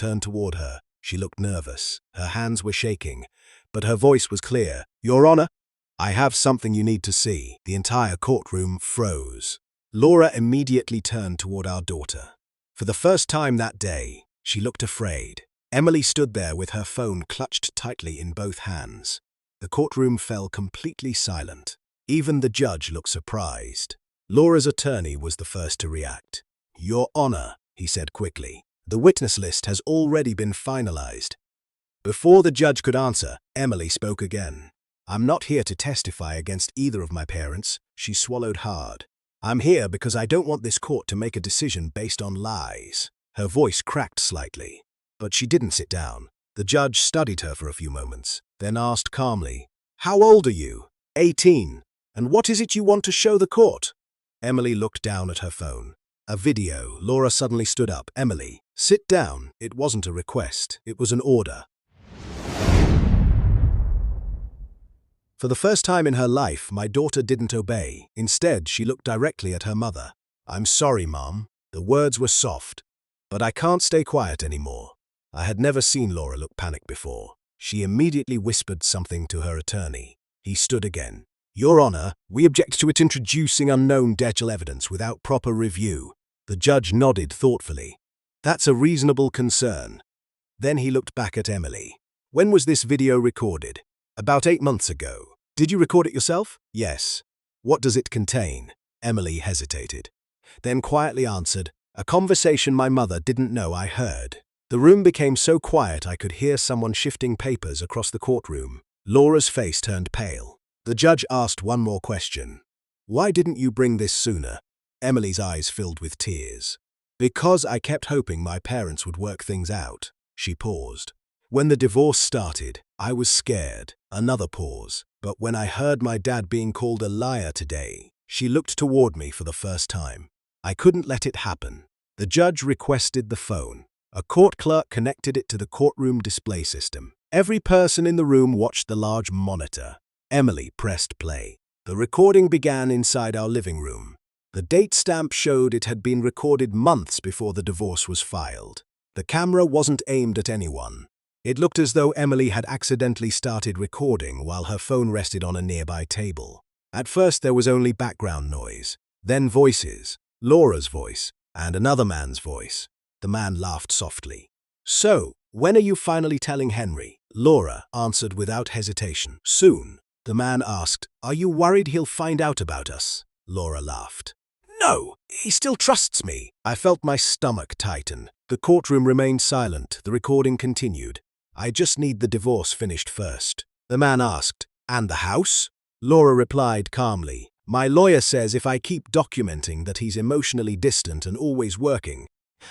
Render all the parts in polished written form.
turned toward her. She looked nervous. Her hands were shaking, but her voice was clear. "Your Honor, I have something you need to see." The entire courtroom froze. Laura immediately turned toward our daughter. For the first time that day, she looked afraid. Emily stood there with her phone clutched tightly in both hands. The courtroom fell completely silent. Even the judge looked surprised. Laura's attorney was the first to react. "Your Honor," he said quickly, "the witness list has already been finalized." Before the judge could answer, Emily spoke again. "I'm not here to testify against either of my parents." She swallowed hard. "I'm here because I don't want this court to make a decision based on lies." Her voice cracked slightly, but she didn't sit down. The judge studied her for a few moments, then asked calmly, "How old are you?" 18. "And what is it you want to show the court?" Emily looked down at her phone. "A video." Laura suddenly stood up. "Emily, sit down." It wasn't a request, it was an order. For the first time in her life, my daughter didn't obey. Instead, she looked directly at her mother. "I'm sorry, Mom." The words were soft, but I can't stay quiet anymore. I had never seen Laura look panicked before. She immediately whispered something to her attorney. He stood again. "Your Honor, we object to it introducing unknown digital evidence without proper review." The judge nodded thoughtfully. "That's a reasonable concern." Then he looked back at Emily. "When was this video recorded?" "About 8 months ago." "Did you record it yourself?" "Yes." "What does it contain?" Emily hesitated, then quietly answered, "A conversation my mother didn't know I heard." The room became so quiet I could hear someone shifting papers across the courtroom. Laura's face turned pale. The judge asked one more question. "Why didn't you bring this sooner?" Emily's eyes filled with tears. "Because I kept hoping my parents would work things out." She paused. "When the divorce started, I was scared." Another pause. "But when I heard my dad being called a liar today," she looked toward me for the first time. "I couldn't let it happen." The judge requested the phone. A court clerk connected it to the courtroom display system. Every person in the room watched the large monitor. Emily pressed play. The recording began inside our living room. The date stamp showed it had been recorded months before the divorce was filed. The camera wasn't aimed at anyone. It looked as though Emily had accidentally started recording while her phone rested on a nearby table. At first there was only background noise, then voices, Laura's voice, and another man's voice. The man laughed softly. "So, when are you finally telling Henry?" Laura answered without hesitation. "Soon." The man asked, "Are you worried he'll find out about us?" Laura laughed. "No, he still trusts me." I felt my stomach tighten. The courtroom remained silent. The recording continued. "I just need the divorce finished first." The man asked, "And the house?" Laura replied calmly, "My lawyer says if I keep documenting that he's emotionally distant and always working,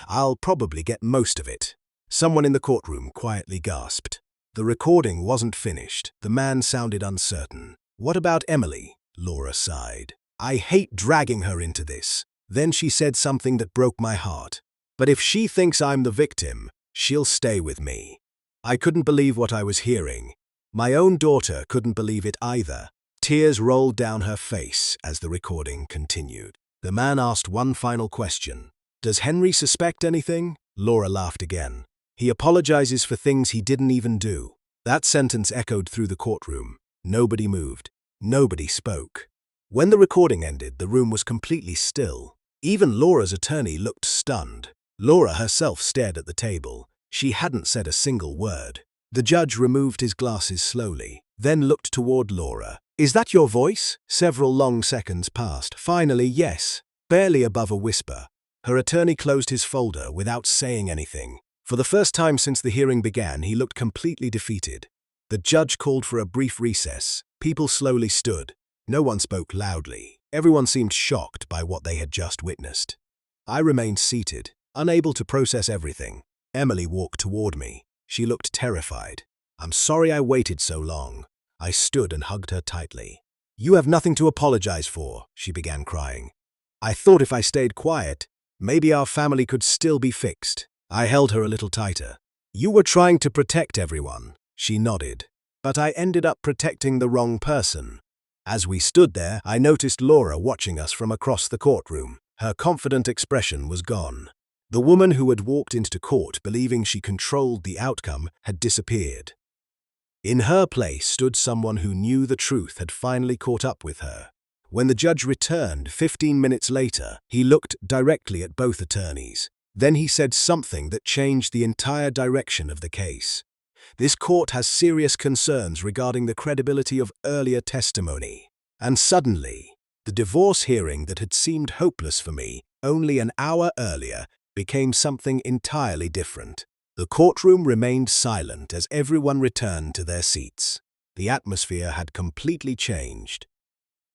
I'll probably get most of it." Someone in the courtroom quietly gasped. The recording wasn't finished. The man sounded uncertain. "What about Emily?" Laura sighed. "I hate dragging her into this." Then she said something that broke my heart. "But if she thinks I'm the victim, she'll stay with me." I couldn't believe what I was hearing. My own daughter couldn't believe it either. Tears rolled down her face as the recording continued. The man asked one final question. "Does Henry suspect anything?" Laura laughed again. "He apologizes for things he didn't even do." That sentence echoed through the courtroom. Nobody moved. Nobody spoke. When the recording ended, the room was completely still. Even Laura's attorney looked stunned. Laura herself stared at the table. She hadn't said a single word. The judge removed his glasses slowly, then looked toward Laura. "Is that your voice?" Several long seconds passed. Finally, yes, barely above a whisper. Her attorney closed his folder without saying anything. For the first time since the hearing began, he looked completely defeated. The judge called for a brief recess. People slowly stood. No one spoke loudly. Everyone seemed shocked by what they had just witnessed. I remained seated, unable to process everything. Emily walked toward me. She looked terrified. "I'm sorry I waited so long." I stood and hugged her tightly. "You have nothing to apologize for," she began crying. "I thought if I stayed quiet, maybe our family could still be fixed." I held her a little tighter. "You were trying to protect everyone." She nodded. "But I ended up protecting the wrong person." As we stood there, I noticed Laura watching us from across the courtroom. Her confident expression was gone. The woman who had walked into court believing she controlled the outcome had disappeared. In her place stood someone who knew the truth had finally caught up with her. When the judge returned 15 minutes later, he looked directly at both attorneys. Then he said something that changed the entire direction of the case. This court has serious concerns regarding the credibility of earlier testimony. And suddenly, the divorce hearing that had seemed hopeless for me only an hour earlier became something entirely different. The courtroom remained silent as everyone returned to their seats. The atmosphere had completely changed.